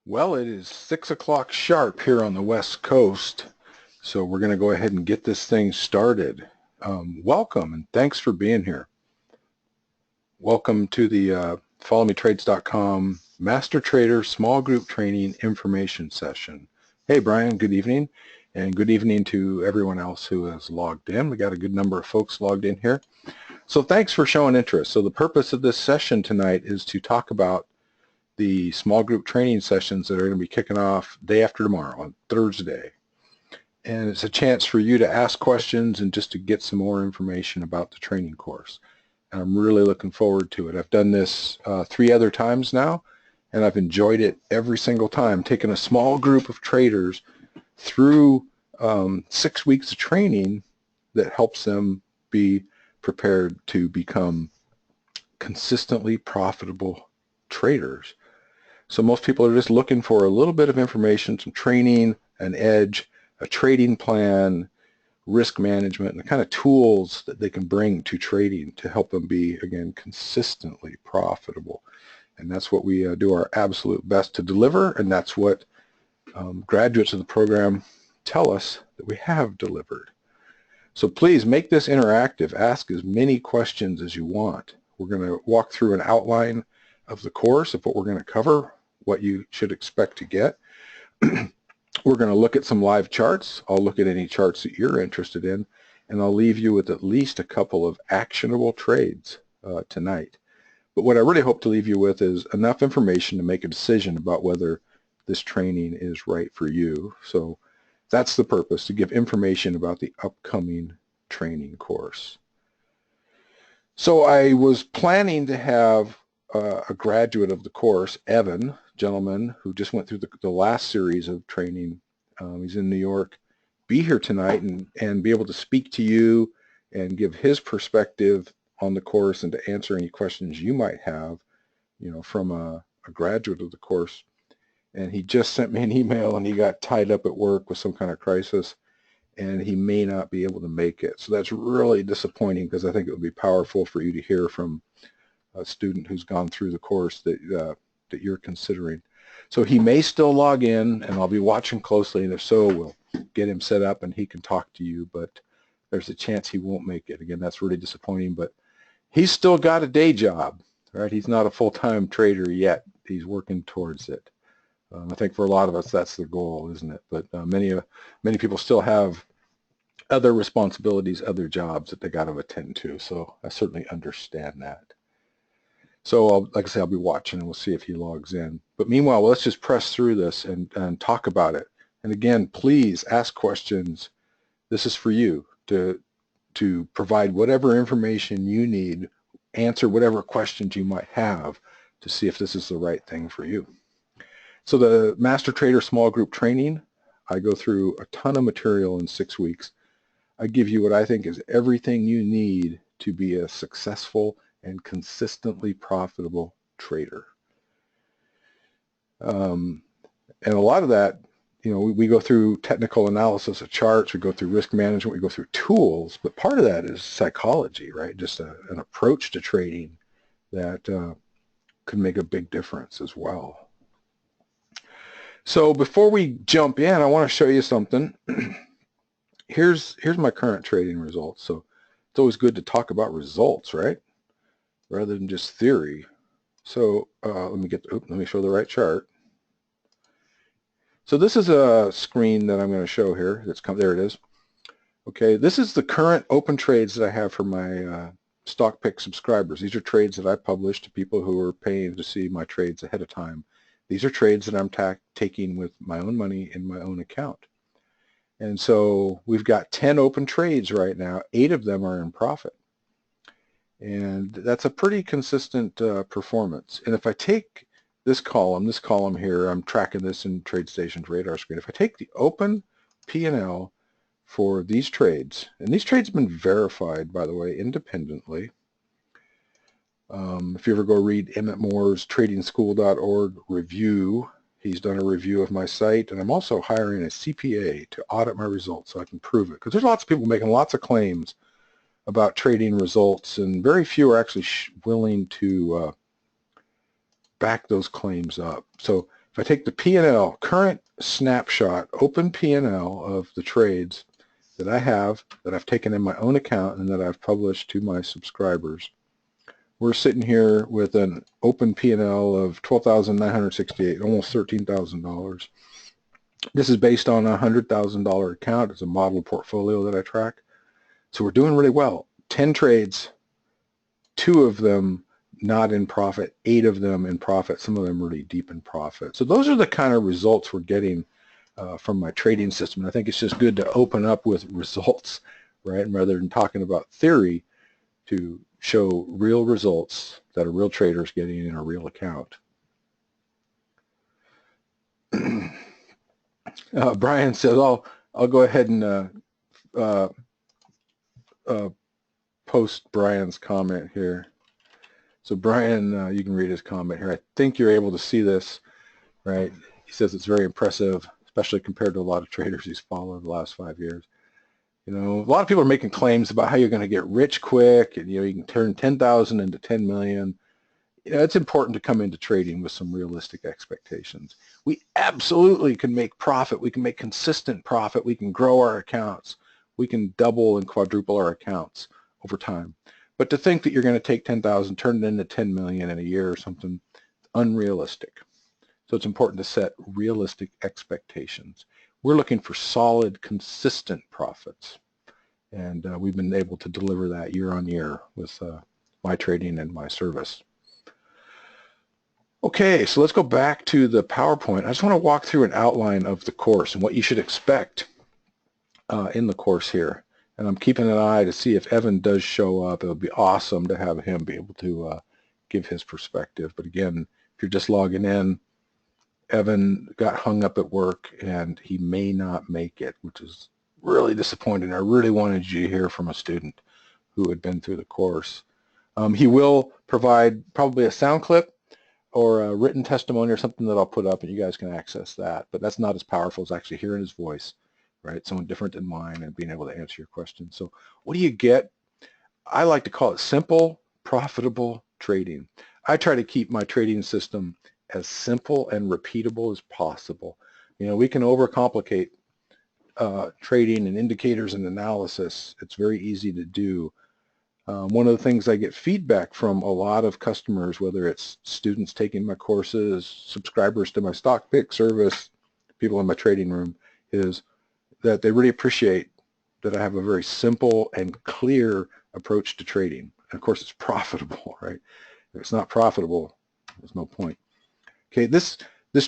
Well, it is 6 o'clock sharp here on the West Coast, so we're going to go ahead and get this thing started. Welcome and thanks for being here. Welcome to the followmetrades.com Master Trader Small Group Training Information Session. Hey, Brian, good evening, and good evening to everyone else who has logged in. We got a good number of folks logged in here. So thanks for showing interest. So the purpose of this session tonight is to talk about the small group training sessions that are going to be kicking off day after tomorrow on Thursday. And it's a chance for you to ask questions and just to get some more information about the training course. And I'm really looking forward to it. I've done this 3 other times now, and I've enjoyed it every single time, taking a small group of traders through 6 weeks of training that helps them be prepared to become consistently profitable traders. So most people are just looking for a little bit of information, some training, an edge, a trading plan, risk management, and the kind of tools that they can bring to trading to help them be, again, consistently profitable. And that's what we do our absolute best to deliver, and that's what graduates of the program tell us that we have delivered. So please make this interactive. Ask as many questions as you want. We're going to walk through an outline of the course of what we're going to cover, what you should expect to get. We're going to look at some live charts. I'll look at any charts that you're interested in, and I'll leave you with at least a couple of actionable trades tonight. But what I really hope to leave you with is enough information to make a decision about whether this training is right for you. So that's the purpose, to give information about the upcoming training course. So I was planning to have a graduate of the course, Evan, gentleman who just went through the last series of training. He's in New York, be here tonight and be able to speak to you and give his perspective on the course and to answer any questions you might have, from a graduate of the course. And he just sent me an email, and he got tied up at work with some kind of crisis, and he may not be able to make it. So that's really disappointing, because I think it would be powerful for you to hear from a student who's gone through the course that you're considering. So he may still log in, and I'll be watching closely, and if so, we'll get him set up and he can talk to you, but there's a chance he won't make it. Again, that's really disappointing, but he's still got a day job, right? He's not a full-time trader yet. He's working towards it. I think for a lot of us, that's the goal, isn't it? But many people still have other responsibilities, other jobs that they got to attend to. So I certainly understand that. So like I say, I'll be watching, and we'll see if he logs in. But meanwhile, let's just press through this and talk about it. And again, please ask questions. This is for you to provide whatever information you need, answer whatever questions you might have to see if this is the right thing for you. So the Master Trader Small Group Training, I go through a ton of material in 6 weeks. I give you what I think is everything you need to be a successful and consistently profitable trader. And a lot of that, we go through technical analysis of charts, we go through risk management, we go through tools, but part of that is psychology, right? Just an approach to trading that could make a big difference as well. So before we jump in, I want to show you something. Here's my current trading results. So it's always good to talk about results, right? Rather than just theory. So let me show the right chart. So this is a screen that I'm going to show here. There it is. Okay, this is the current open trades that I have for my StockPick subscribers. These are trades that I publish to people who are paying to see my trades ahead of time. These are trades that I'm taking with my own money in my own account. And so we've got 10 open trades right now. 8 of them are in profit. And that's a pretty consistent performance. And if I take this column here, I'm tracking this in TradeStation's radar screen. If I take the open P&L for these trades, and these trades have been verified, by the way, independently. If you ever go read Emmett Moore's tradingschool.org review, he's done a review of my site, and I'm also hiring a CPA to audit my results so I can prove it. Because there's lots of people making lots of claims about trading results, and very few are actually willing to back those claims up. So if I take the P&L, current snapshot, open P&L of the trades that I have, that I've taken in my own account and that I've published to my subscribers, we're sitting here with an open P&L of $12,968, almost $13,000. This is based on a $100,000 account. It's a model portfolio that I track. So we're doing really well. 10 trades, 2 of them not in profit, 8 of them in profit, some of them really deep in profit. So those are the kind of results we're getting from my trading system. And I think it's just good to open up with results, right? And rather than talking about theory, to show real results that a real trader is getting in a real account. Brian says, I'll go ahead and post Brian's comment here. So Brian, you can read his comment here. I think you're able to see this, right? He says it's very impressive, especially compared to a lot of traders he's followed the last 5 years. You know, a lot of people are making claims about how you're going to get rich quick, and you can turn 10,000 into 10 million. You know, it's important to come into trading with some realistic expectations. We absolutely can make profit. We can make consistent profit. We can grow our accounts. We can double and quadruple our accounts over time. But to think that you're going to take 10,000, turn it into 10 million in a year or something, unrealistic. So it's important to set realistic expectations. We're looking for solid, consistent profits. And we've been able to deliver that year on year with my trading and my service. Okay, so let's go back to the PowerPoint. I just want to walk through an outline of the course and what you should expect in the course here. And I'm keeping an eye to see if Evan does show up. It would be awesome to have him be able to give his perspective. But again, if you're just logging in, Evan got hung up at work and he may not make it, which is really disappointing. I really wanted you to hear from a student who had been through the course. He will provide probably a sound clip or a written testimony or something that I'll put up, and you guys can access that. But that's not as powerful as actually hearing his voice, right? Someone different than mine and being able to answer your questions. So what do you get? I like to call it simple, profitable trading. I try to keep my trading system as simple and repeatable as possible. You know, we can overcomplicate trading and indicators and analysis. It's very easy to do. One of the things I get feedback from a lot of customers, whether it's students taking my courses, subscribers to my stock pick service, people in my trading room, is that they really appreciate that I have a very simple and clear approach to trading. And of course, it's profitable, right? If it's not profitable, there's no point. Okay, this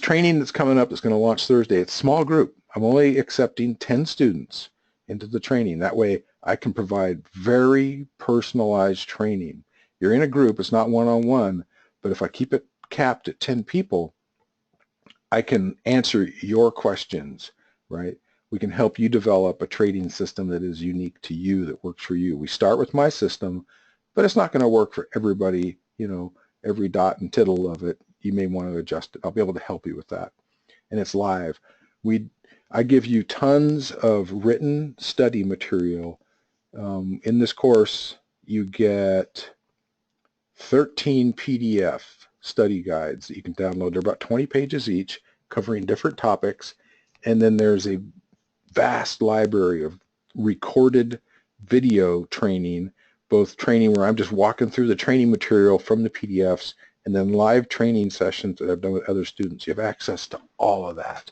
training that's coming up that's going to launch Thursday, it's a small group. I'm only accepting 10 students into the training. That way I can provide very personalized training. You're in a group, it's not one-on-one, but if I keep it capped at 10 people, I can answer your questions, right? We can help you develop a trading system that is unique to you, that works for you. We start with my system, but it's not going to work for everybody, you know, every dot and tittle of it. You may want to adjust it. I'll be able to help you with that. And it's live. I give you tons of written study material. In this course, you get 13 PDF study guides that you can download. They're about 20 pages each, covering different topics. And then there's a vast library of recorded video training, both training where I'm just walking through the training material from the PDFs, and then live training sessions that I've done with other students. You have access to all of that,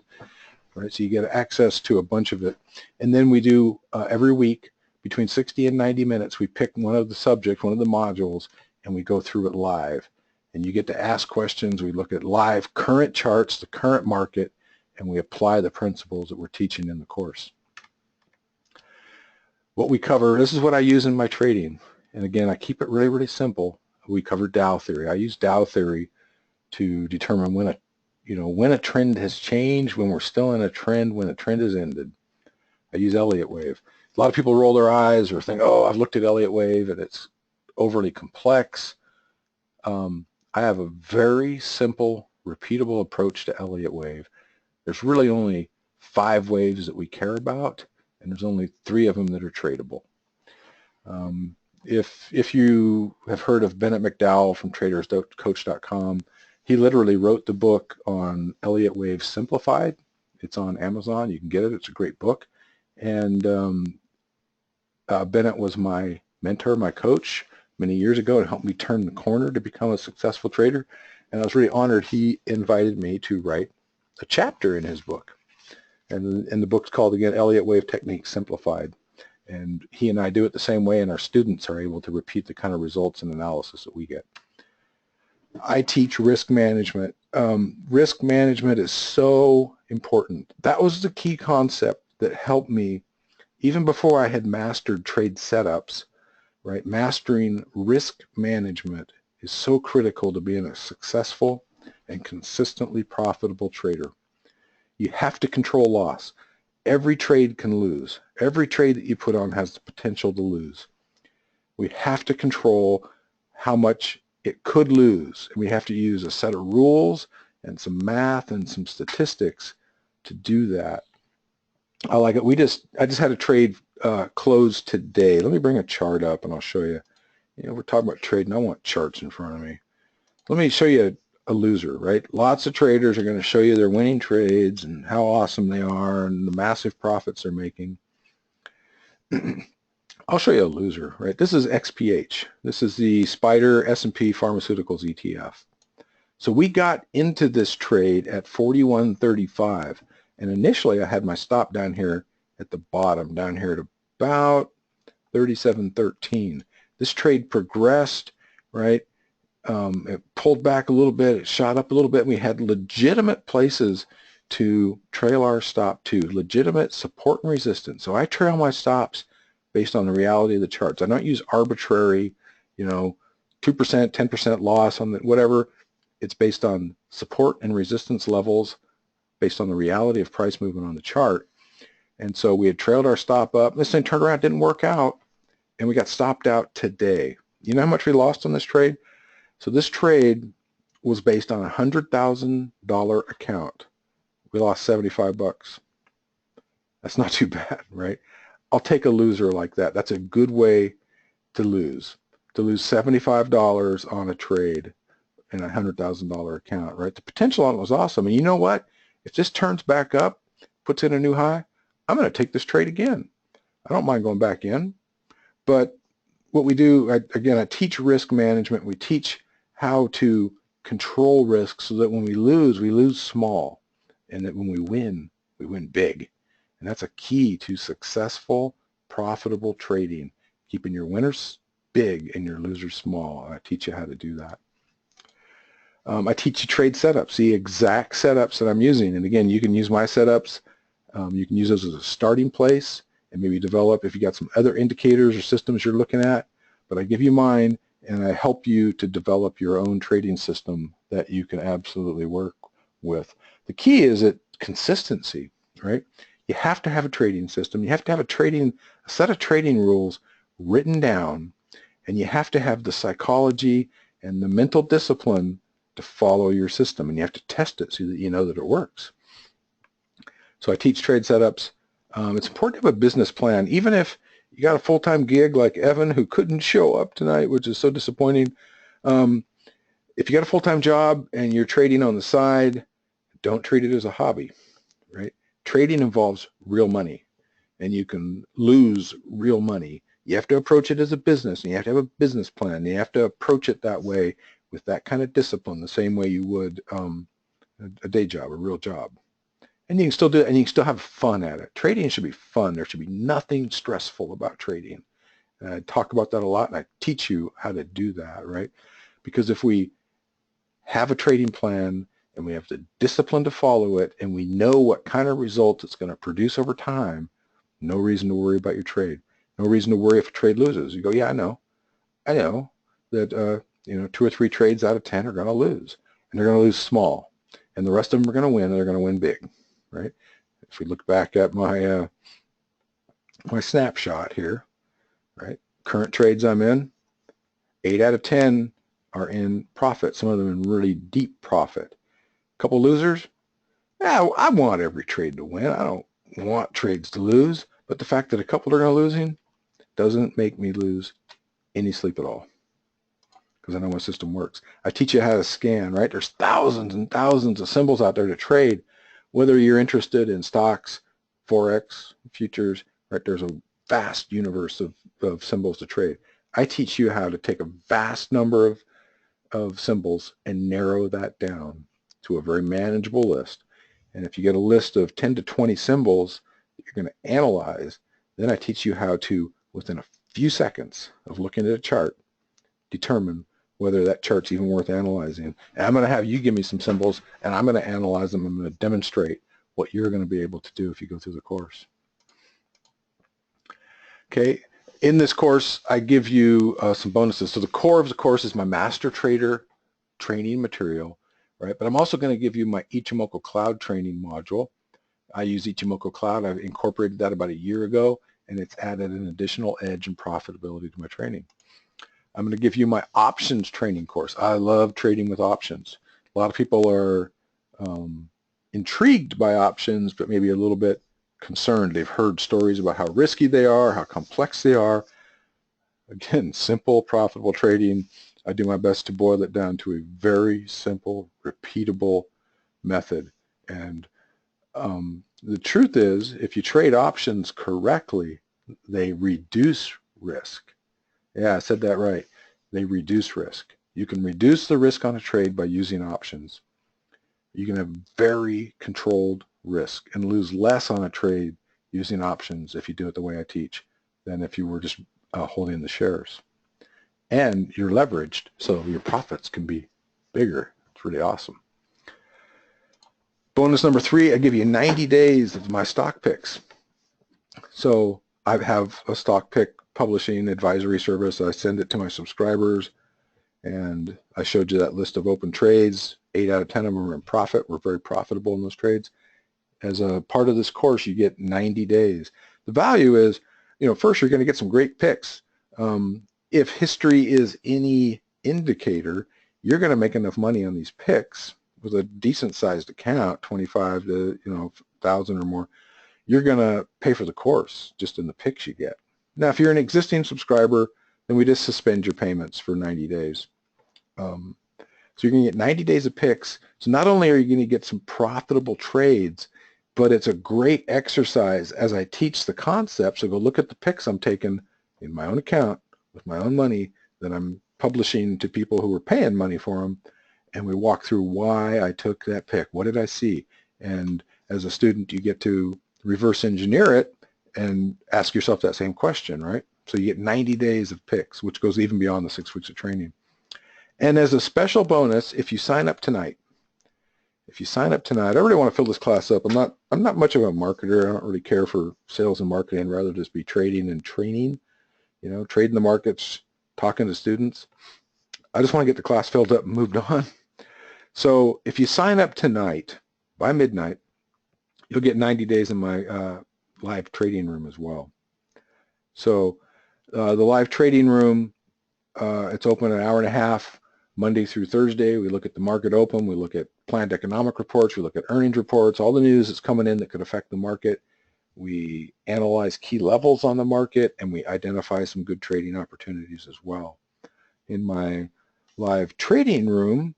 right? So you get access to a bunch of it. And then we do every week, between 60 and 90 minutes, we pick one of the subjects, one of the modules, and we go through it live. And you get to ask questions. We look at live current charts, the current market, and we apply the principles that we're teaching in the course. What we cover, this is what I use in my trading. And again, I keep it really, really simple. We cover Dow theory. I use Dow theory to determine when a trend has changed, when we're still in a trend, when a trend has ended. I use Elliott wave. A lot of people roll their eyes or think, oh, I've looked at Elliott wave and it's overly complex. I have a very simple, repeatable approach to Elliott wave. There's really only 5 waves that we care about, and there's only 3 of them that are tradable. If you have heard of Bennett McDowell from TradersCoach.com, He literally wrote the book on Elliott Wave Simplified. It's on Amazon. You can get it. It's a great book. And Bennett was my mentor, my coach many years ago, and helped me turn the corner to become a successful trader. And I was really honored he invited me to write a chapter in his book. And the book's called, again, Elliott Wave Technique Simplified. And he and I do it the same way, and our students are able to repeat the kind of results and analysis that we get. I teach risk management. Risk management is so important. That was the key concept that helped me even before I had mastered trade setups, right? Mastering risk management is so critical to being a successful and consistently profitable trader. You have to control loss. Every trade can lose. Every trade that you put on has the potential to lose. We have to control how much it could lose. And we have to use a set of rules and some math and some statistics to do that. I like it. I just had a trade close today. Let me bring a chart up and I'll show you. You know, we're talking about trading. I want charts in front of me. Let me show you a loser, right? Lots of traders are going to show you their winning trades and how awesome they are and the massive profits they're making. I'll show you a loser, right? This is XPH. This is the SPDR S&P Pharmaceuticals ETF. So we got into this trade at 41.35, and initially I had my stop down here at the bottom, down here at about 37.13. This trade progressed, right? It pulled back a little bit, it shot up a little bit, and we had legitimate places to trail our stop to, legitimate support and resistance. So I trail my stops based on the reality of the charts. I don't use arbitrary, 2%, 10% loss on the whatever. It's based on support and resistance levels based on the reality of price movement on the chart. And so we had trailed our stop up. This thing turned around, didn't work out, and we got stopped out today. You know how much we lost on this trade? So this trade was based on a $100,000 account. We lost 75 bucks. That's not too bad, right? I'll take a loser like that. That's a good way to lose $75 on a trade in a $100,000 account, right? The potential on it was awesome. And you know what? If this turns back up, puts in a new high, I'm going to take this trade again. I don't mind going back in. But what we do, I teach risk management. We teach how to control risk so that when we lose small, and that when we win big. And that's a key to successful, profitable trading, keeping your winners big and your losers small. And I teach you how to do that. I teach you trade setups, the exact setups that I'm using. And again, you can use my setups. You can use those as a starting place and maybe develop if you got some other indicators or systems you're looking at. But I give you mine and I help you to develop your own trading system that you can absolutely work with. The key is consistency, right? You have to have a trading system. You have to have a set of trading rules written down, and you have to have the psychology and the mental discipline to follow your system, and you have to test it so that you know that it works. So I teach trade setups. It's important to have a business plan, even if you got a full-time gig like Evan, who couldn't show up tonight, which is so disappointing. If you got a full-time job and you're trading on the side, don't treat it as a hobby, right? Trading involves real money, and you can lose real money. You have to approach it as a business, and you have to have a business plan. And you have to approach it that way with that kind of discipline, the same way you would a day job, a real job. And you can still do it, and you can still have fun at it. Trading should be fun. There should be nothing stressful about trading. And I talk about that a lot, and I teach you how to do that, right? Because if we have a trading plan and we have the discipline to follow it, and we know what kind of results it's going to produce over time, no reason to worry about your trade. No reason to worry if a trade loses. You go, yeah, I know that 2 or 3 trades out of 10 are going to lose, and they're going to lose small, and the rest of them are going to win, and they're going to win big, right? If we look back at my my snapshot here, right? Current trades I'm in, 8 out of 10 are in profit. Some of them in really deep profit. A couple losers. Yeah, I want every trade to win. I don't want trades to lose. But the fact that a couple are going to losing doesn't make me lose any sleep at all. because I know my system works. I teach you how to scan, right? There's thousands and thousands of symbols out there to trade, whether you're interested in stocks, Forex, futures, right? There's a vast universe of symbols to trade. I teach you how to take a vast number of symbols and narrow that down to a very manageable list. And if you get a list of 10 to 20 symbols that you're going to analyze, then I teach you how to, within a few seconds of looking at a chart, determine whether that chart's even worth analyzing. And I'm going to have you give me some symbols, and I'm going to analyze them. I'm going to demonstrate what you're going to be able to do if you go through the course. Okay, in this course, I give you some bonuses. So the core of the course is my Master Trader training material, right? But I'm also going to give you my Ichimoku Cloud training module. I use Ichimoku Cloud. I've incorporated that about a year ago, and it's added an additional edge and profitability to my training. I'm going to give you my options training course. I love trading with options. A lot of people are intrigued by options, but maybe a little bit concerned. They've heard stories about how risky they are, how complex they are. Again, simple, profitable trading. I do my best to boil it down to a very simple, repeatable method. And the truth is, if you trade options correctly, they reduce risk. Yeah, I said that right. They reduce risk. You can reduce the risk on a trade by using options. You can have very controlled risk and lose less on a trade using options if you do it the way I teach than if you were just holding the shares. And you're leveraged, so your profits can be bigger. It's really awesome. Bonus number 3, I give you 90 days of my stock picks. So I have a stock pick publishing advisory service. I send it to my subscribers, and I showed you that list of open trades. 8 out of 10 of them are in profit. We're very profitable in those trades. As a part of this course, you get 90 days. The value is, first you're going to get some great picks. If history is any indicator, you're going to make enough money on these picks with a decent sized account, 25 to 1,000 or more. You're going to pay for the course just in the picks you get. Now, if you're an existing subscriber, then we just suspend your payments for 90 days. So you're going to get 90 days of picks. So not only are you going to get some profitable trades, but it's a great exercise as I teach the concept. So go look at the picks I'm taking in my own account with my own money that I'm publishing to people who are paying money for them. And we walk through why I took that pick. What did I see? And as a student, you get to reverse engineer it and ask yourself that same question, right? So you get 90 days of picks, which goes even beyond the 6 weeks of training. And as a special bonus, if you sign up tonight, I really want to fill this class up. I'm not much of a marketer. I don't really care for sales and marketing. I'd rather just be trading and training, trading the markets, talking to students. I just want to get the class filled up and moved on. So if you sign up tonight by midnight, you'll get 90 days in my live trading room as well. So the live trading room, it's open an hour and a half, Monday through Thursday. We look at the market open. We look at planned economic reports. We look at earnings reports, all the news that's coming in that could affect the market. We analyze key levels on the market, and we identify some good trading opportunities as well. In my live trading room,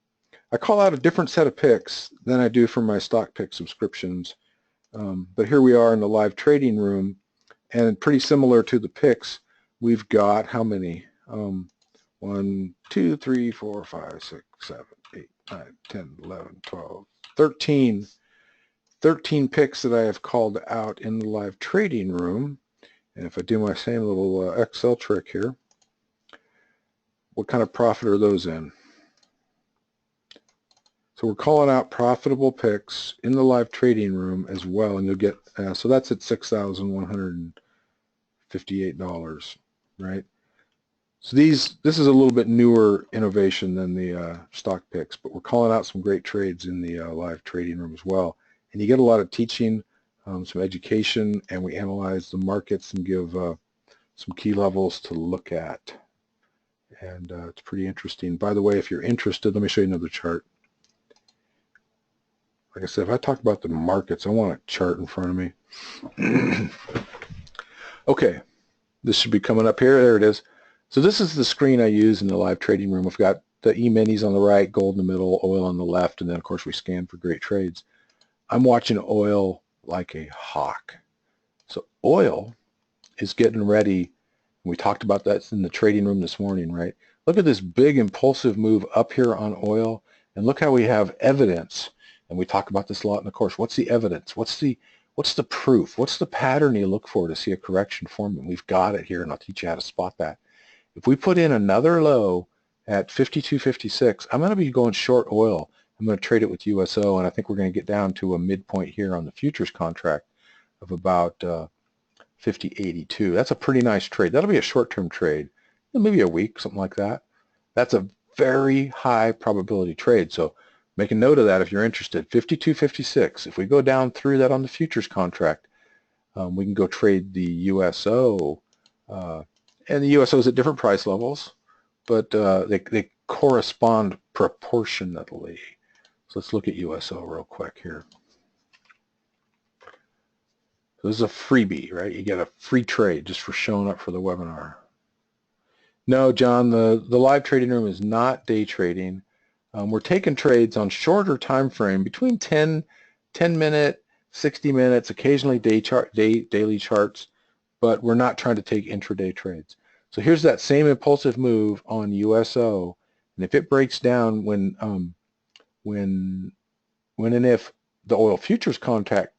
I call out a different set of picks than I do for my stock pick subscriptions. But here we are in the live trading room, and pretty similar to the picks, we've got how many? 1, 2, 3, 4, 5, 6, 7, 8, 9, 10, 11, 12, 13 picks that I have called out in the live trading room. And if I do my same little Excel trick here, what kind of profit are those in? So we're calling out profitable picks in the live trading room as well, and you'll get, so that's at $6,158, right? So this is a little bit newer innovation than the stock picks, but we're calling out some great trades in the live trading room as well. And you get a lot of teaching, some education, and we analyze the markets and give some key levels to look at. And it's pretty interesting. By the way, if you're interested, let me show you another chart. Like I said, if I talk about the markets, I want a chart in front of me. Okay, this should be coming up here. There it is. So this is the screen I use in the live trading room. We've got the E-minis on the right, gold in the middle, oil on the left, and then of course we scan for great trades. I'm watching oil like a hawk. So oil is getting ready. We talked about that in the trading room this morning, right? Look at this big impulsive move up here on oil, and look how we have evidence. And we talk about this a lot in the course. What's the evidence? What's the proof? What's the pattern you look for to see a correction forming? We've got it here, and I'll teach you how to spot that. If we put in another low at 52.56, I'm going to be going short oil. I'm going to trade it with USO, and I think we're going to get down to a midpoint here on the futures contract of about 50.82. That's a pretty nice trade. That'll be a short-term trade, maybe a week, something like that. That's a very high probability trade. So make a note of that if you're interested. 52.56. If we go down through that on the futures contract, we can go trade the USO. And the USO is at different price levels, but they correspond proportionately. So let's look at USO real quick here. So this is a freebie, right? You get a free trade just for showing up for the webinar. No, John, the live trading room is not day trading. We're taking trades on shorter time frame, between 10 minute, 60 minutes, occasionally daily charts, but we're not trying to take intraday trades. So here's that same impulsive move on USO, and if it breaks down when and if the oil futures contract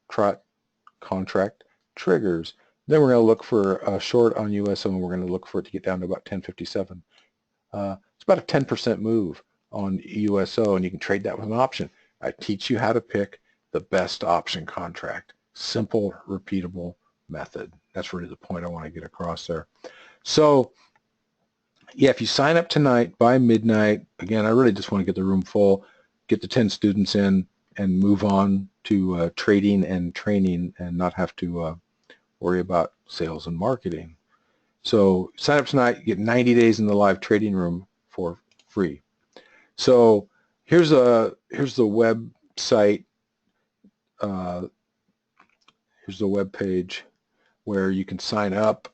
triggers, then we're going to look for a short on USO, and we're going to look for it to get down to about 10.57. It's about a 10% move on USO, and you can trade that with an option. I teach you how to pick the best option contract. Simple, repeatable method. That's really the point I want to get across there. So yeah, if you sign up tonight by midnight, again, I really just want to get the room full, get the 10 students in, and move on to trading and training and not have to worry about sales and marketing. So sign up tonight, you get 90 days in the live trading room for free. So here's the website. Here's the web page where you can sign up.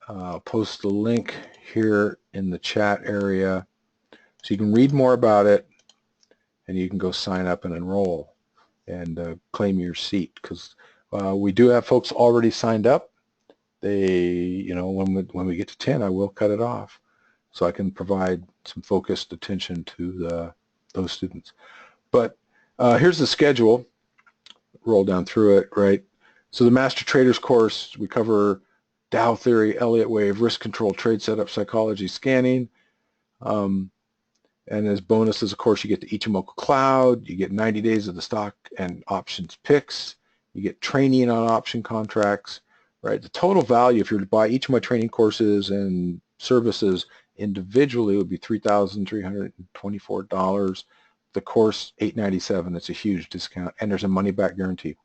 I'll post the link here in the chat area so you can read more about it, and you can go sign up and enroll and claim your seat, because we do have folks already signed up. They, when we get to 10, I will cut it off so I can provide some focused attention to those students. But here's the schedule. Roll down through it, right? So the Master Traders course, we cover Dow theory, Elliott wave, risk control, trade setup, psychology, scanning. And as bonuses, of course, you get the Ichimoku Cloud, you get 90 days of the stock and options picks, you get training on option contracts, right? The total value, if you were to buy each of my training courses and services individually, would be $3,324. The course, $897. It's a huge discount, and there's a money-back guarantee.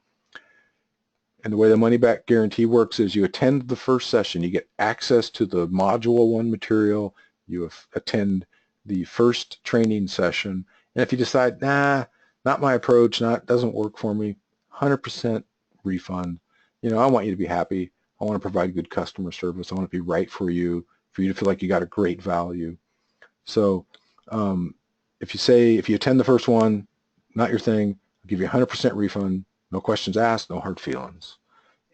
And the way the money-back guarantee works is you attend the first session, you get access to the Module 1 material, you attend the first training session, and if you decide, nah, not my approach, doesn't work for me, 100% refund. I want you to be happy. I want to provide good customer service. I want to be right for you to feel like you got a great value. So if you attend the first one, not your thing, I'll give you 100% refund, no questions asked, no hard feelings.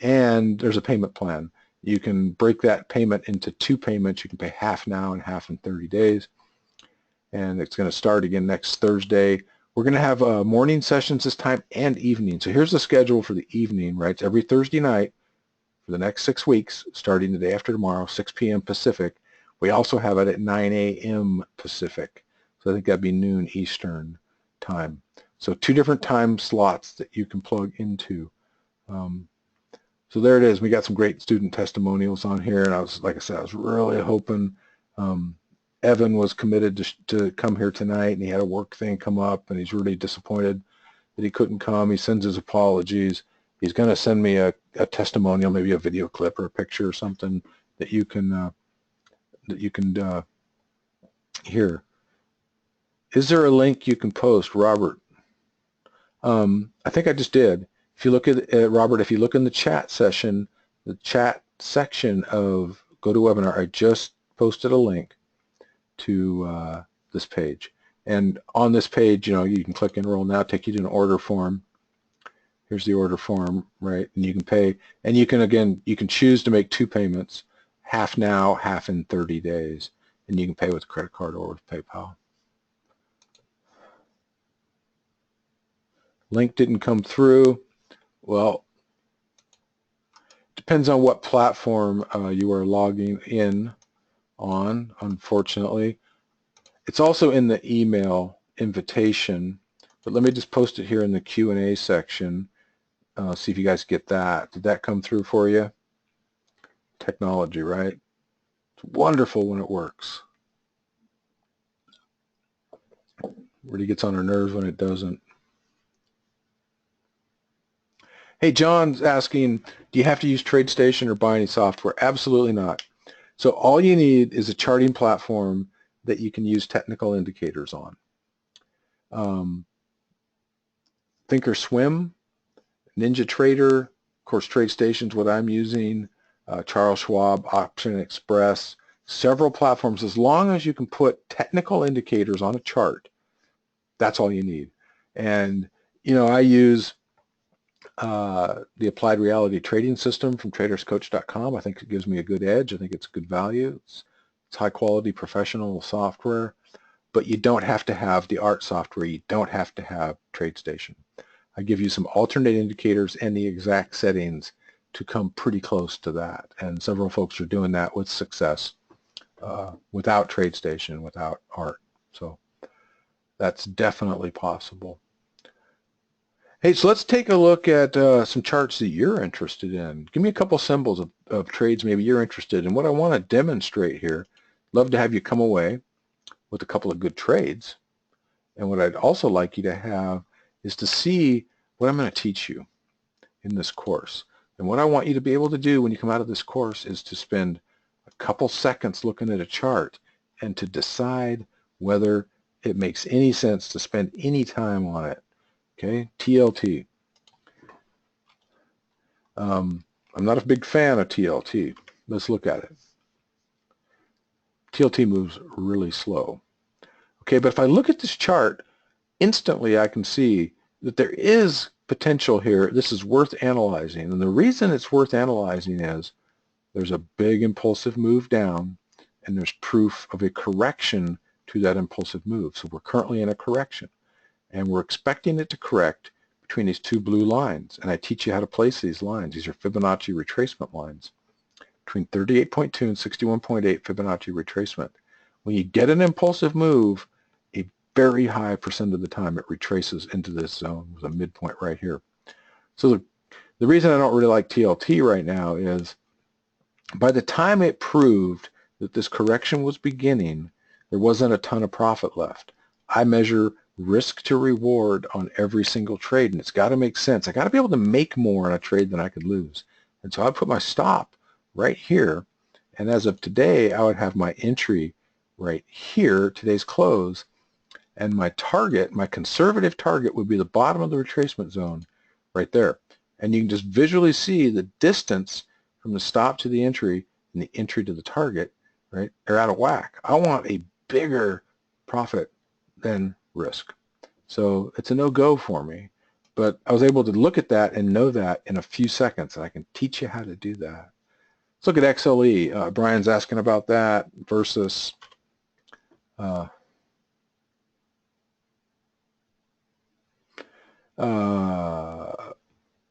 And there's a payment plan. You can break that payment into 2 payments. You can pay half now and half in 30 days. And it's going to start again next Thursday. We're going to have morning sessions this time and evening. So here's the schedule for the evening, right? It's every Thursday night for the next 6 weeks, starting the day after tomorrow, 6 p.m. Pacific. We also have it at 9 a.m. Pacific. So I think that'd be noon Eastern time. So 2 different time slots that you can plug into. So there it is. We got some great student testimonials on here, and like I said, I was really hoping. Evan was committed to come here tonight, and he had a work thing come up, and he's really disappointed that he couldn't come. He sends his apologies. He's going to send me a testimonial, maybe a video clip or a picture or something that you can hear. Is there a link you can post, Robert? I think I just did. If you look at Robert, if you look in the chat section of GoToWebinar, I just posted a link to this page. And on this page, you can click Enroll Now, take you to an order form. Here's the order form, right? And you can pay, and you can choose to make 2 payments, half now, half in 30 days. And you can pay with a credit card or with PayPal. Link didn't come through. Well, depends on what platform you are logging in on, unfortunately. It's also in the email invitation, but let me just post it here in the Q&A section. See if you guys get that. Did that come through for you? Technology, right? It's wonderful when it works. Really gets on our nerves when it doesn't. Hey, John's asking, do you have to use TradeStation or buy any software? Absolutely not. So all you need is a charting platform that you can use technical indicators on. Thinkorswim, NinjaTrader, of course TradeStation's what I'm using, Charles Schwab, Option Express, several platforms. As long as you can put technical indicators on a chart, that's all you need. And I use the Applied Reality Trading System from TradersCoach.com. I think it gives me a good edge. I think it's good value. It's high quality professional software, but you don't have to have the ART software. You don't have to have TradeStation. I give you some alternate indicators and the exact settings to come pretty close to that. And several folks are doing that with success without TradeStation, without ART. So that's definitely possible. Hey, so let's take a look at some charts that you're interested in. Give me a couple symbols of trades maybe you're interested in. What I want to demonstrate here, love to have you come away with a couple of good trades. And what I'd also like you to have is to see what I'm going to teach you in this course. And what I want you to be able to do when you come out of this course is to spend a couple seconds looking at a chart and to decide whether it makes any sense to spend any time on it. Okay, TLT. I'm not a big fan of TLT. Let's look at it. TLT moves really slow. Okay, but if I look at this chart, instantly I can see that there is potential here. This is worth analyzing. And the reason it's worth analyzing is there's a big impulsive move down, and there's proof of a correction to that impulsive move. So we're currently in a correction, and we're expecting it to correct between these 2 blue lines. And I teach you how to place these lines. These are Fibonacci retracement lines. Between 38.2 and 61.8 Fibonacci retracement. When you get an impulsive move, a very high percent of the time it retraces into this zone with a midpoint right here. So the reason I don't really like TLT right now is by the time it proved that this correction was beginning, there wasn't a ton of profit left. I measure risk to reward on every single trade, and it's got to make sense. I got to be able to make more on a trade than I could lose. And so I put my stop right here, and as of today, I would have my entry right here, today's close, and my target, my conservative target, would be the bottom of the retracement zone right there. And you can just visually see the distance from the stop to the entry and the entry to the target, right, are out of whack. I want a bigger profit than risk. So it's a no-go for me. But I was able to look at that and know that in a few seconds, and I can teach you how to do that. Let's look at XLE. Brian's asking about that versus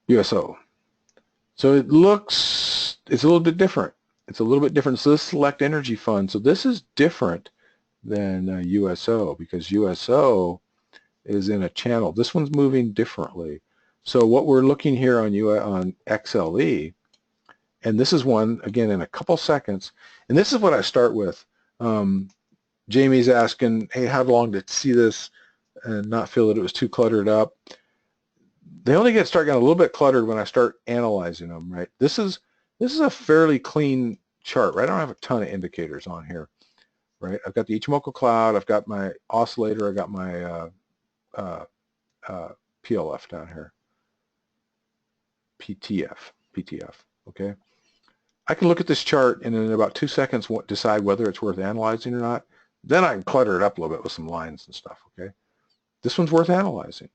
USO. So it looks, it's a little bit different. It's a little bit different. So this Select Energy Fund, so this is different than USO because USO is in a channel. This one's moving differently. So what we're looking here on XLE, and this is one, again, in a couple seconds, and this is what I start with. Jamie's asking, hey, how long to see this and not feel that it was too cluttered up? They only start getting a little bit cluttered when I start analyzing them, right? This is a fairly clean chart, right? I don't have a ton of indicators on here, right? I've got the Ichimoku cloud, I've got my oscillator, I've got my PLF down here, PTF, okay? I can look at this chart and in about 2 seconds decide whether it's worth analyzing or not. Then I can clutter it up a little bit with some lines and stuff, okay? This one's worth analyzing.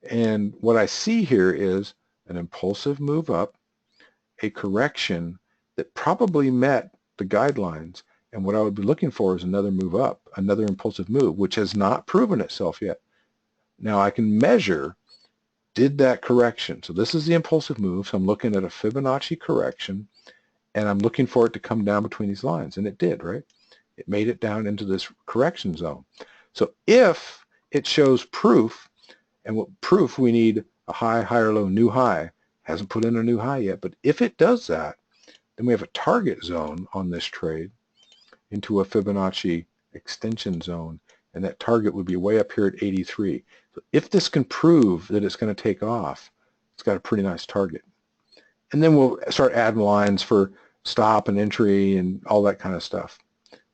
And what I see here is an impulsive move up, a correction that probably met the guidelines. And what I would be looking for is another move up, another impulsive move, which has not proven itself yet. Now I can measure, did that correction? So this is the impulsive move. So I'm looking at a Fibonacci correction, and I'm looking for it to come down between these lines. And it did, right? It made it down into this correction zone. So if it shows proof, and what proof we need a high, higher, low, new high, hasn't put in a new high yet, but if it does that, then we have a target zone on this trade into a Fibonacci extension zone, and that target would be way up here at 83. So if this can prove that it's going to take off, it's got a pretty nice target. And then we'll start adding lines for stop and entry and all that kind of stuff.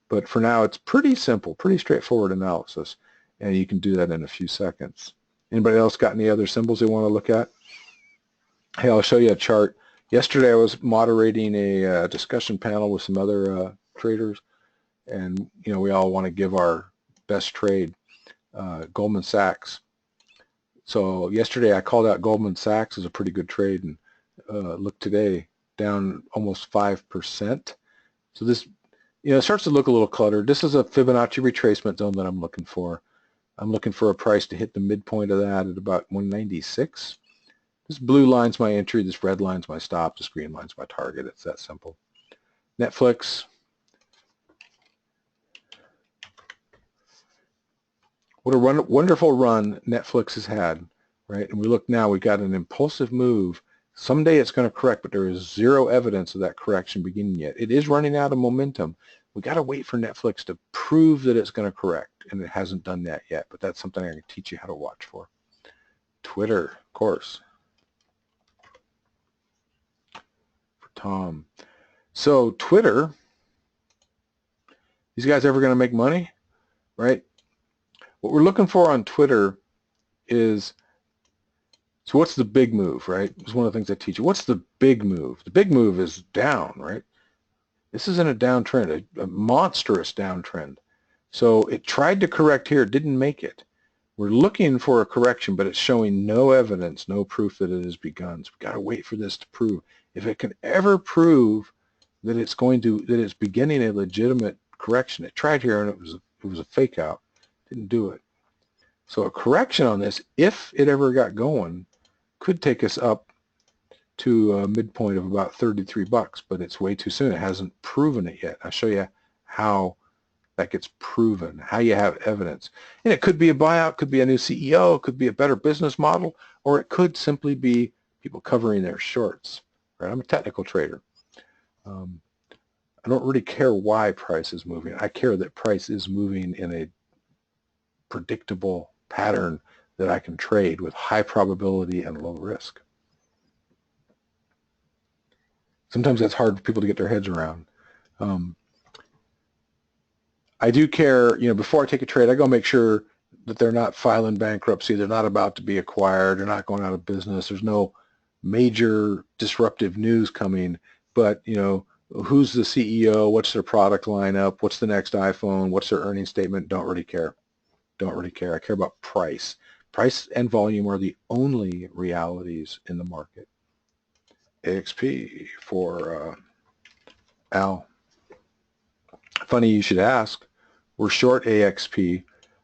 But for now, it's pretty simple, pretty straightforward analysis, and you can do that in a few seconds. Anybody else got any other symbols they want to look at? Hey, I'll show you a chart. Yesterday I was moderating a discussion panel with some other traders, and we all want to give our best trade, Goldman Sachs. So yesterday I called out Goldman Sachs as a pretty good trade, and look today, down almost 5%. So this, it starts to look a little cluttered. This is a Fibonacci retracement zone that I'm looking for. I'm looking for a price to hit the midpoint of that at about 196. This blue line's my entry, this red line's my stop, this green line's my target. It's that simple. Netflix. What a wonderful run Netflix has had, right? And we look now, we've got an impulsive move. Someday it's going to correct, but there is zero evidence of that correction beginning yet. It is running out of momentum. We got to wait for Netflix to prove that it's going to correct, and it hasn't done that yet, but that's something I can teach you how to watch for. Twitter, of course. For Tom. So Twitter, these guys ever going to make money, right? What we're looking for on Twitter is, so what's the big move, right? It's one of the things I teach you. What's the big move? The big move is down, right? This isn't a downtrend, a monstrous downtrend. So it tried to correct here, it didn't make it. We're looking for a correction, but it's showing no evidence, no proof that it has begun. So we've got to wait for this to prove. If it can ever prove that it's beginning a legitimate correction, it tried here and it was a fake out. Didn't do it. So a correction on this, if it ever got going, could take us up to a midpoint of about 33 bucks, but it's way too soon. It hasn't proven it yet. I'll show you how that gets proven, how you have evidence. And it could be a buyout, could be a new CEO, it could be a better business model, or it could simply be people covering their shorts. Right? I'm a technical trader. I don't really care why price is moving. I care that price is moving in a predictable pattern that I can trade with high probability and low risk. Sometimes that's hard for people to get their heads around. I do care, before I take a trade, I go make sure that they're not filing bankruptcy, they're not about to be acquired, they're not going out of business, there's no major disruptive news coming, but, who's the CEO, what's their product lineup, what's the next iPhone, what's their earnings statement, don't really care. Don't really care. I care about price. Price and volume are the only realities in the market. AXP for Al. Funny you should ask. We're short AXP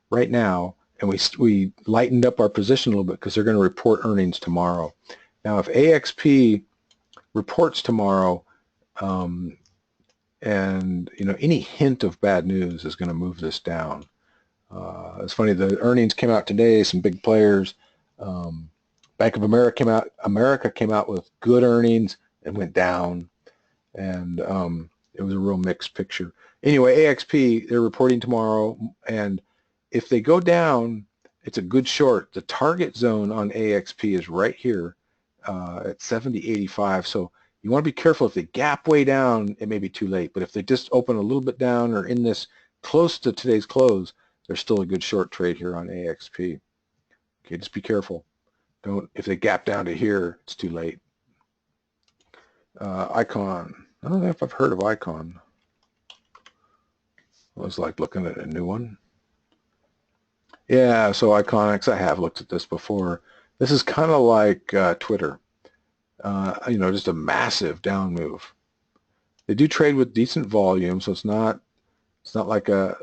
right now, and we lightened up our position a little bit because they're going to report earnings tomorrow. Now, if AXP reports tomorrow, and any hint of bad news is going to move this down. It's funny, the earnings came out today, some big players. Bank of America came out with good earnings and went down, and it was a real mixed picture. Anyway, AXP, they're reporting tomorrow, and if they go down, it's a good short. The target zone on AXP is right here at 70.85, so you want to be careful. If they gap way down, it may be too late, but if they just open a little bit down or in this close to today's close, there's still a good short trade here on AXP. Okay, just be careful. If they gap down to here, it's too late. Icon. I don't know if I've heard of Icon. I was like looking at a new one. Yeah, so Iconics, I have looked at this before. This is kind of like Twitter. Just a massive down move. They do trade with decent volume, so it's not like a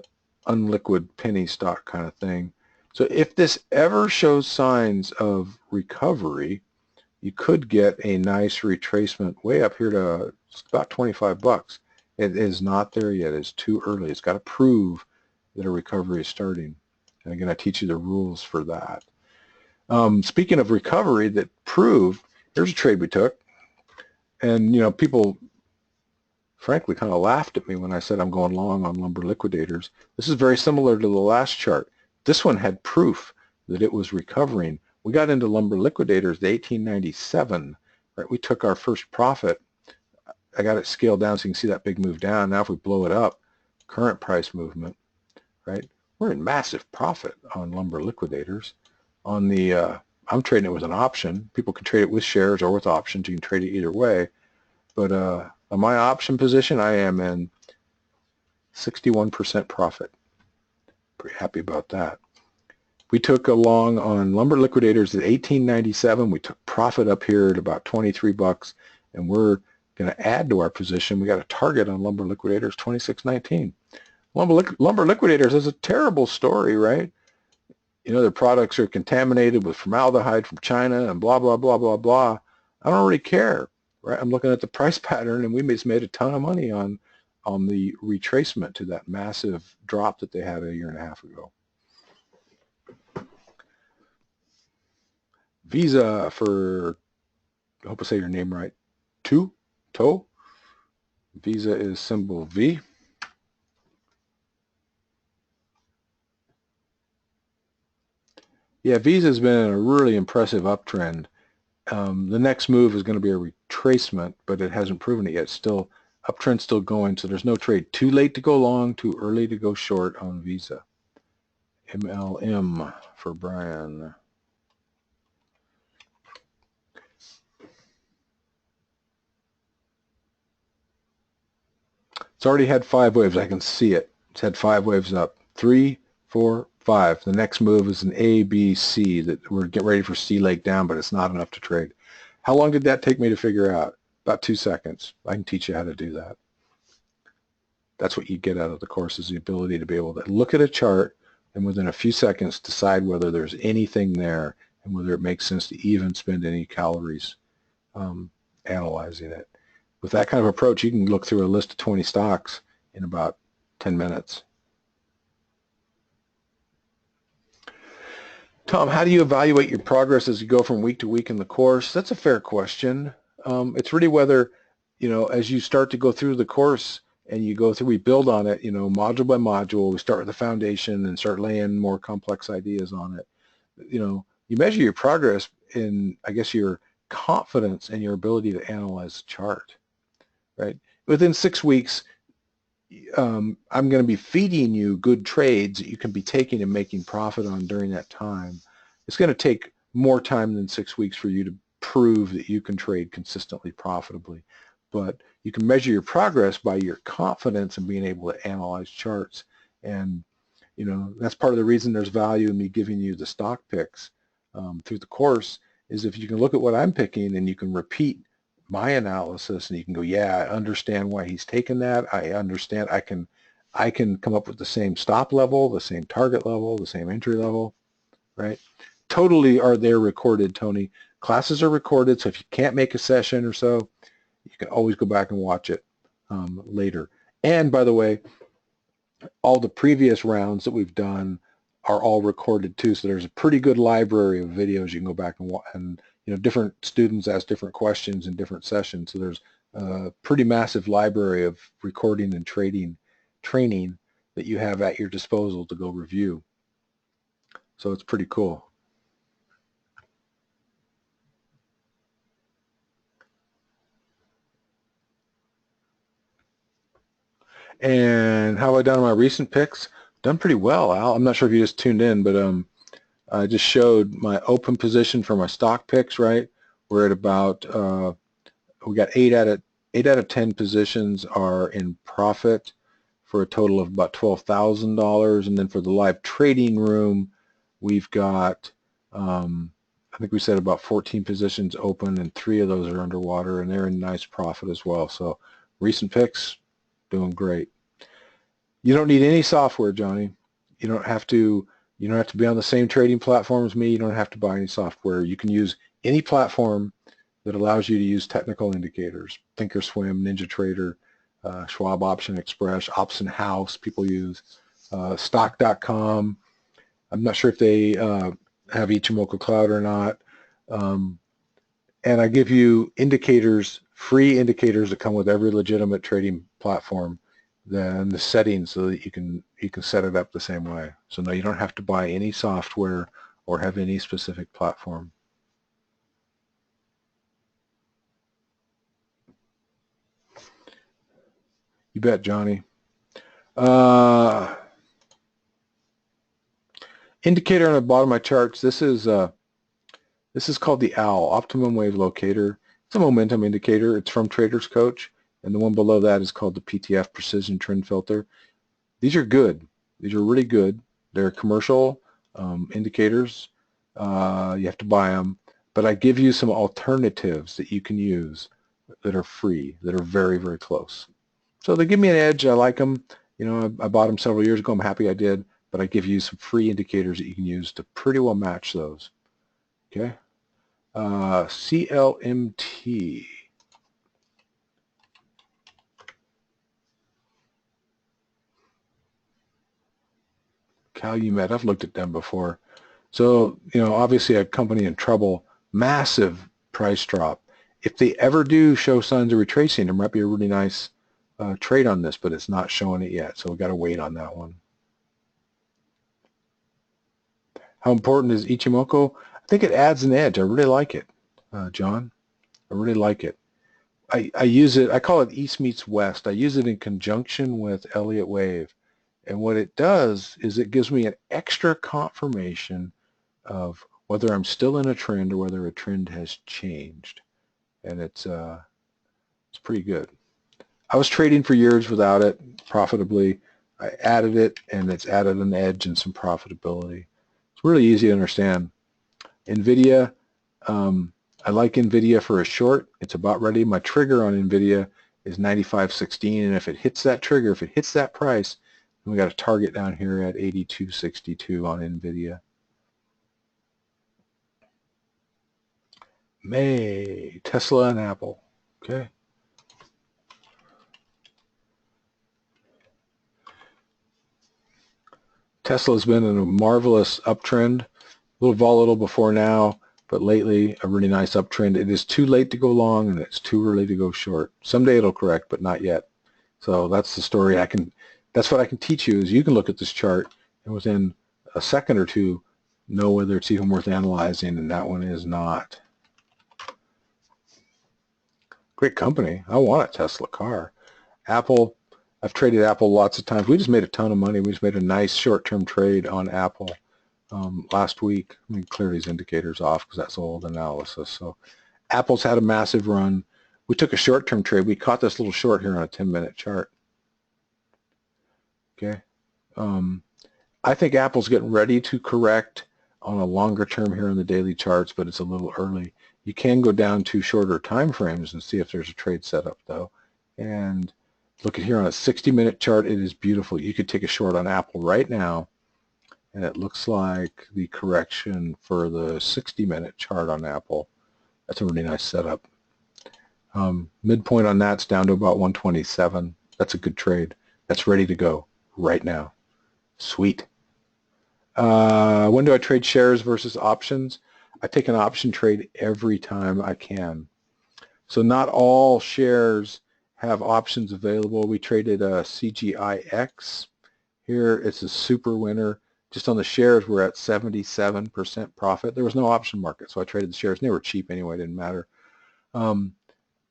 unliquid penny stock kind of thing. So if this ever shows signs of recovery, you could get a nice retracement way up here to about 25 bucks. It is not there yet. It's too early. It's got to prove that a recovery is starting. And again, I teach you the rules for that. Speaking of recovery that proved, here's a trade we took. And, people frankly kind of laughed at me when I said I'm going long on lumber liquidators. This is very similar to the last chart. This one had proof that it was recovering. We got into lumber liquidators to 1897, right? We took our first profit. I got it scaled down so you can see that big move down. Now if we blow it up, current price movement, right? We're in massive profit on lumber liquidators. On the, I'm trading it with an option. People can trade it with shares or with options. You can trade it either way. But on my option position, I am in 61% profit. Pretty happy about that. We took a long on lumber liquidators at 1897. We took profit up here at about 23 bucks, and we're going to add to our position. We got a target on lumber liquidators 26.19. Lumber liquidators is a terrible story, right? Their products are contaminated with formaldehyde from China and blah, blah, blah, blah, blah. I don't really care, right? I'm looking at the price pattern, and we just made a ton of money on the retracement to that massive drop that they had a year and a half ago. Visa for, I hope I say your name right, TOE. Visa is symbol V. Yeah, Visa's been in a really impressive uptrend. The next move is going to be a retracement, but it hasn't proven it yet. Still, uptrend still going, so there's no trade. Too late to go long, too early to go short on Visa. MLM for Brian. It's already had 5 waves. I can see it. It's had 5 waves up. 3, 4, 5. The next move is an A, B, C that we're getting ready for C leg down, but it's not enough to trade. How long did that take me to figure out? About 2 seconds. I can teach you how to do that. That's what you get out of the course, is the ability to be able to look at a chart and within a few seconds decide whether there's anything there and whether it makes sense to even spend any calories analyzing it. With that kind of approach, you can look through a list of 20 stocks in about 10 minutes. Tom, how do you evaluate your progress as you go from week to week in the course? That's a fair question. It's really whether, as you start to go through the course and you go through, we build on it, module by module. We start with the foundation and start laying more complex ideas on it. You measure your progress in, I guess, your confidence and your ability to analyze the chart. Right? Within 6 weeks, I'm going to be feeding you good trades that you can be taking and making profit on during that time. It's going to take more time than 6 weeks for you to prove that you can trade consistently profitably. But you can measure your progress by your confidence in being able to analyze charts. And, that's part of the reason there's value in me giving you the stock picks through the course, is if you can look at what I'm picking and you can repeat my analysis and you can go, yeah, I understand why he's taken that. I understand. I can come up with the same stop level, the same target level, the same entry level, right? Totally are there recorded, Tony. Classes are recorded, so if you can't make a session or so, you can always go back and watch it later. And by the way, all the previous rounds that we've done are all recorded too, so there's a pretty good library of videos you can go back and watch. And different students ask different questions in different sessions, so there's a pretty massive library of recording and training that you have at your disposal to go review. So it's pretty cool. And how have I done on my recent picks? Done pretty well, Al. I'm not sure if you just tuned in, but I just showed my open position for my stock picks, right? We're at about, we got 8 out of 8 out of 10 positions are in profit for a total of about $12,000. And then for the live trading room, we've got, I think we said about 14 positions open, and 3 of those are underwater, and they're in nice profit as well. So recent picks, doing great. You don't need any software, Johnny. You don't have to be on the same trading platform as me. You don't have to buy any software. You can use any platform that allows you to use technical indicators. Thinkorswim, NinjaTrader, Schwab Option Express, Option House people use, stock.com. I'm not sure if they have Ichimoku Cloud or not. And I give you indicators, free indicators that come with every legitimate trading platform, then the settings so that you can set it up the same way. So no, you don't have to buy any software or have any specific platform. You bet, Johnny. Indicator on the bottom of my charts. This is called the OWL, Optimum Wave Locator. It's a momentum indicator. It's from Traders Coach. And the one below that is called the PTF Precision Trend Filter. These are good. These are really good. They're commercial indicators. You have to buy them. But I give you some alternatives that you can use that are free, that are very, very close. So they give me an edge. I like them. You know, I bought them several years ago. I'm happy I did. But I give you some free indicators that you can use to pretty well match those. Okay. CLMT. Calumet, I've looked at them before. So, you know, obviously a company in trouble, massive price drop. If they ever do show signs of retracing, there might be a really nice trade on this, but it's not showing it yet. So we've got to wait on that one. How important is Ichimoku? I think it adds an edge. I really like it, John. I really like it. I use it, I call it East meets West. I use it in conjunction with Elliott Wave. And what it does is it gives me an extra confirmation of whether I'm still in a trend or whether a trend has changed. And it's pretty good. I was trading for years without it profitably. I added it, and it's added an edge and some profitability. It's really easy to understand. NVIDIA, I like NVIDIA for a short. It's about ready. My trigger on NVIDIA is 95.16, and if it hits that trigger, if it hits that price, then we got a target down here at 82.62 on NVIDIA. May, Tesla and Apple. Okay. Tesla's been in a marvelous uptrend, a little volatile before now, but lately a really nice uptrend. It is too late to go long and it's too early to go short. Someday it'll correct, but not yet. So that's the story. That's what I can teach you is you can look at this chart and within a second or two know whether it's even worth analyzing, and that one is not. Great company. I want a Tesla car. Apple, I've traded Apple lots of times. We just made a ton of money. We just made a nice short-term trade on Apple last week. Let me clear these indicators off because that's old analysis. So Apple's had a massive run. We took a short-term trade. We caught this little short here on a 10-minute chart. Okay. I think Apple's getting ready to correct on a longer term here on the daily charts, but it's a little early. You can go down to shorter time frames and see if there's a trade setup though. And look at here on a 60-minute chart, it is beautiful. You could take a short on Apple right now, and it looks like the correction for the 60-minute chart on Apple. That's a really nice setup. Midpoint on that's down to about 127. That's a good trade. That's ready to go right now. Sweet. When do I trade shares versus options? I take an option trade every time I can. So not all shares have options available. We traded a CGIX. Here it's a super winner. Just on the shares, we're at 77% profit. There was no option market, so I traded the shares. And they were cheap anyway, it didn't matter.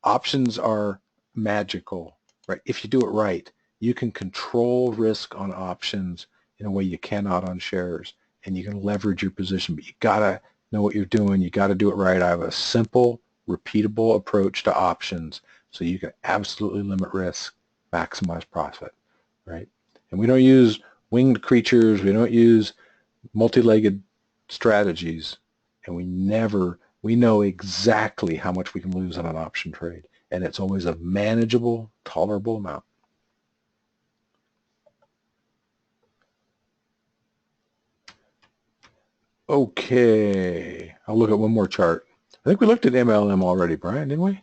Options are magical, right? If you do it right, you can control risk on options in a way you cannot on shares, and you can leverage your position, but you gotta know what you're doing. You gotta do it right. I have a simple, repeatable approach to options, so you can absolutely limit risk, maximize profit, right? And we don't use winged creatures, we don't use multi-legged strategies, and we know exactly how much we can lose on an option trade, and it's always a manageable, tolerable amount. Okay, I'll look at one more chart. I think we looked at MLM already, Brian, didn't we?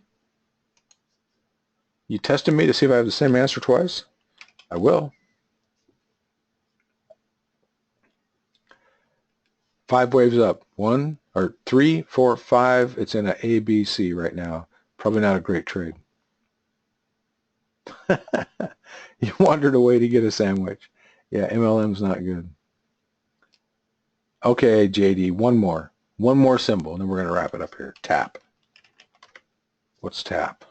You tested me to see if I have the same answer twice? I will. 5 waves up. 1 or 3, 4, 5. It's in a A, B, C right now. Probably not a great trade. You wandered away to get a sandwich. Yeah, MLM's not good. Okay, JD, one more. One more symbol, and then we're going to wrap it up here. TAP. What's TAP?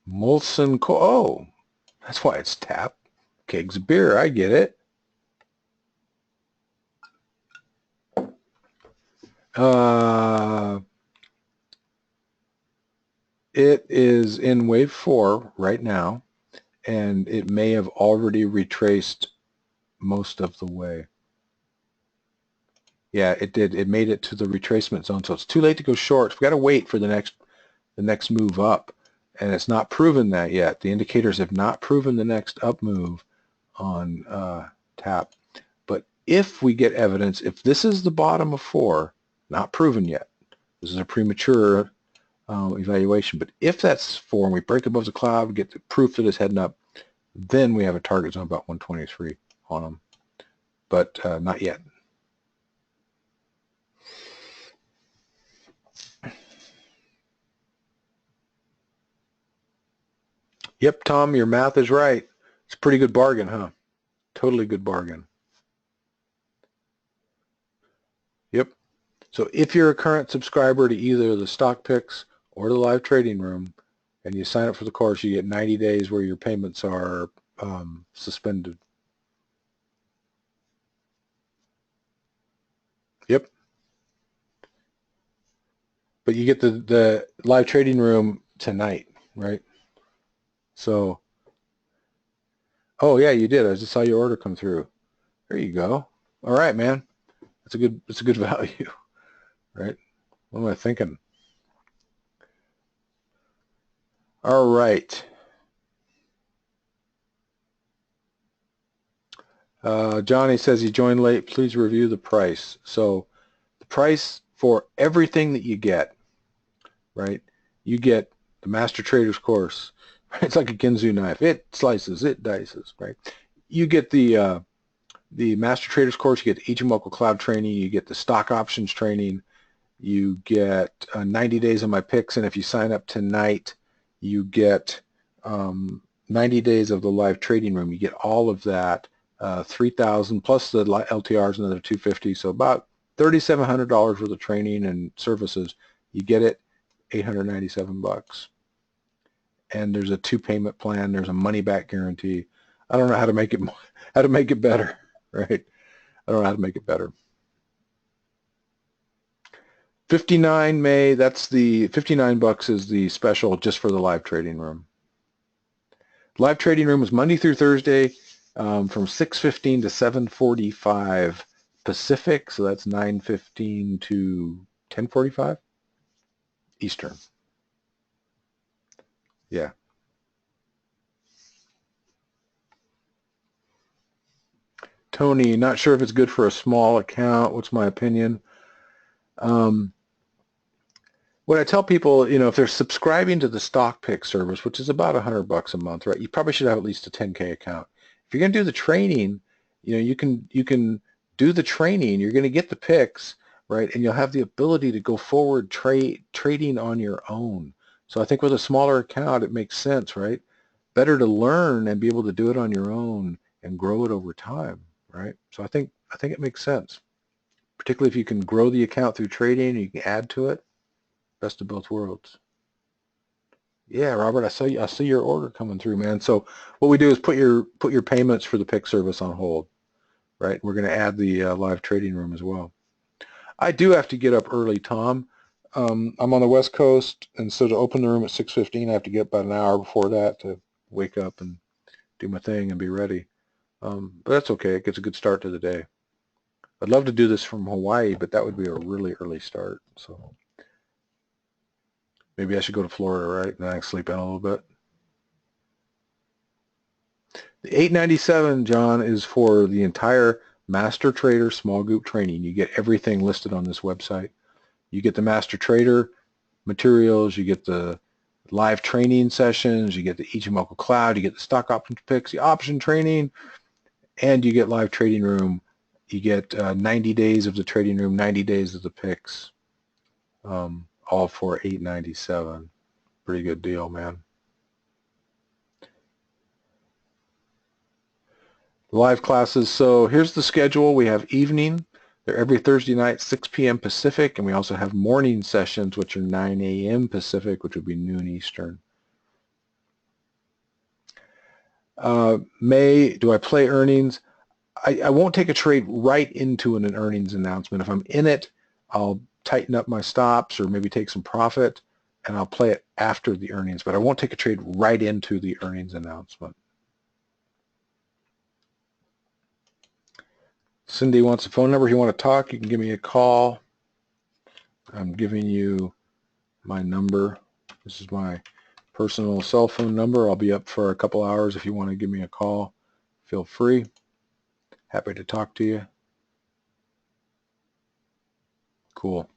Molson Oh, that's why it's TAP. Kegs of beer, I get it. It is in wave 4 right now, and it may have already retraced most of the way. Yeah, it did. It made it to the retracement zone, so it's too late to go short. We've got to wait for the next move up, and it's not proven that yet. The indicators have not proven the next up move on TAP. But if we get evidence, if this is the bottom of 4, not proven yet, this is a premature evaluation, but if that's 4 and we break above the cloud, we get the proof that it's heading up, then we have a target zone about 123 on them, but not yet. Yep, Tom, your math is right. It's a pretty good bargain, huh? Totally good bargain. Yep. So if you're a current subscriber to either the Stock Picks or the Live Trading Room, and you sign up for the course, you get 90 days where your payments are suspended. Yep. But you get the Live Trading Room tonight, right? So, oh yeah, you did. I just saw your order come through. There you go. All right, man. It's a good value, right? What am I thinking? All right. Johnny says he joined late. Please review the price. So the price for everything that you get, right? You get the Master Trader's course. Right? It's like a Ginsu knife. It slices, it dices, right? You get the Master Trader's course. You get the Ichimoku Cloud training. You get the stock options training. You get 90 days of my picks, and if you sign up tonight, you get 90 days of the Live Trading Room. You get all of that, 3,000 plus the LTRs, another 250, so about $3,700 worth of training and services. You get it, 897 bucks. And there's a 2-payment plan. There's a money-back guarantee. I don't know how to make it better, right? I don't know how to make it better. 59 May, that's the 59 bucks is the special just for the Live Trading Room. Live Trading Room is Monday through Thursday from 6:15 to 7:45 Pacific, so that's 9:15 to 10:45 Eastern. Yeah. Tony, not sure if it's good for a small account. What's my opinion? What I tell people, if they're subscribing to the Stock Pick service, which is about $100 a month, right? You probably should have at least a 10K account. If you're going to do the training, you can do the training. You're going to get the picks, right? And you'll have the ability to go forward trading on your own. So I think with a smaller account, it makes sense, right? Better to learn and be able to do it on your own and grow it over time, right? So I think it makes sense, particularly if you can grow the account through trading and you can add to it. Best of both worlds. Yeah, Robert, I see your order coming through, man. So what we do is put your payments for the pick service on hold, right? We're going to add the Live Trading Room as well. I do have to get up early, Tom. I'm on the West Coast, and so to open the room at 6:15, I have to get about an hour before that to wake up and do my thing and be ready. But that's okay. It gets a good start to the day. I'd love to do this from Hawaii, but that would be a really early start. So maybe I should go to Florida, right? And then I can sleep in a little bit. The 897, John, is for the entire Master Trader Small Group Training. You get everything listed on this website. You get the Master Trader materials, you get the live training sessions, you get the Ichimoku Cloud, you get the stock option picks, the option training, and you get live trading room. You get 90 days of the trading room, 90 days of the picks, all for $897. Pretty good deal, man. Live classes. So here's the schedule. We have evening. They're every Thursday night, 6 p.m. Pacific, and we also have morning sessions, which are 9 a.m. Pacific, which would be noon Eastern. May, do I play earnings? I won't take a trade right into an earnings announcement. If I'm in it, I'll tighten up my stops or maybe take some profit, and I'll play it after the earnings, but I won't take a trade right into the earnings announcement. Cindy wants a phone number. If you want to talk, you can give me a call. I'm giving you my number. This is my personal cell phone number. I'll be up for a couple hours. If you want to give me a call, feel free. Happy to talk to you. Cool.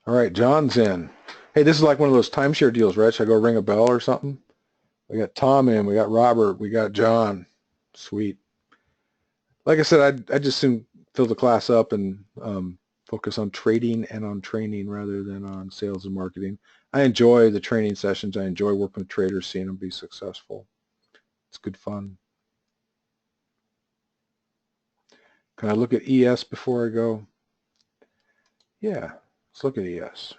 All right, John's in. Hey, this is like one of those timeshare deals, right? Should I go ring a bell or something? We got Tom in. We got Robert. We got John. Sweet. Like I said, I just soon fill the class up and focus on trading and on training rather than on sales and marketing. I enjoy the training sessions. I enjoy working with traders, seeing them be successful. It's good fun. Can I look at ES before I go? Yeah, let's look at ES.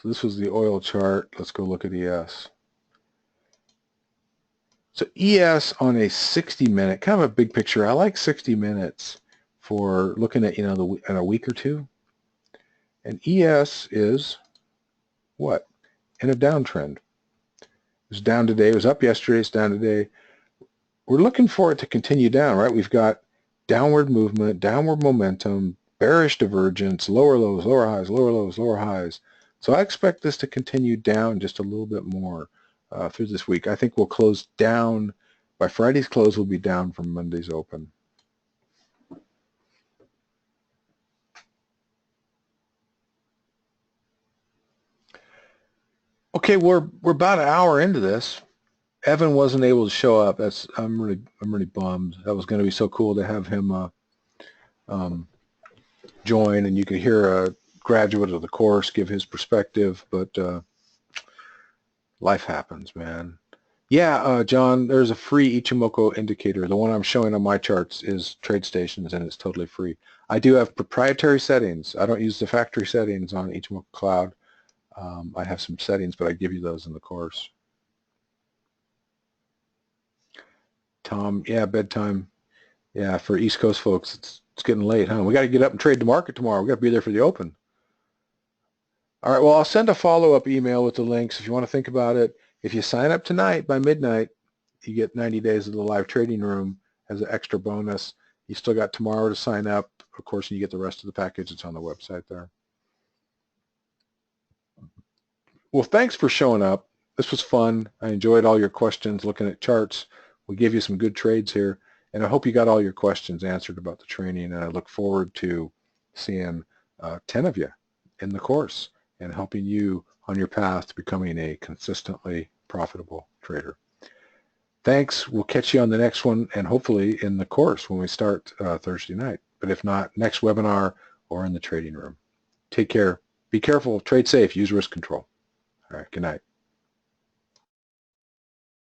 So this was the oil chart. Let's go look at ES. So ES on a 60-minute, kind of a big picture. I like 60 minutes for looking at, in a week or two. And ES is what? In a downtrend. It was down today. It was up yesterday. It's down today. We're looking for it to continue down, right? We've got downward movement, downward momentum, bearish divergence, lower lows, lower highs, lower lows, lower highs. So I expect this to continue down just a little bit more through this week. I think we'll close down. By Friday's close, we'll be down from Monday's open. Okay, we're about an hour into this. Evan wasn't able to show up. I'm really bummed. That was going to be so cool to have him join, and you could hear a graduate of the course give his perspective, but life happens, man. Yeah, John, there's a free Ichimoku indicator. The one I'm showing on my charts is TradeStations, and it's totally free. I do have proprietary settings. I don't use the factory settings on Ichimoku Cloud. I have some settings, but I give you those in the course. Tom, yeah, bedtime. Yeah, for East Coast folks, it's getting late, huh? We got to get up and trade the market tomorrow. We got to be there for the open. All right, well, I'll send a follow-up email with the links if you want to think about it. If you sign up tonight by midnight, you get 90 days of the live trading room as an extra bonus. You still got tomorrow to sign up, of course, and you get the rest of the package. It's on the website there. Well, thanks for showing up. This was fun. I enjoyed all your questions, looking at charts. We gave you some good trades here, and I hope you got all your questions answered about the training, and I look forward to seeing 10 of you in the course and helping you on your path to becoming a consistently profitable trader. Thanks. We'll catch you on the next one, and hopefully in the course when we start Thursday night. But if not, next webinar or in the trading room. Take care. Be careful. Trade safe. Use risk control. All right. Good night.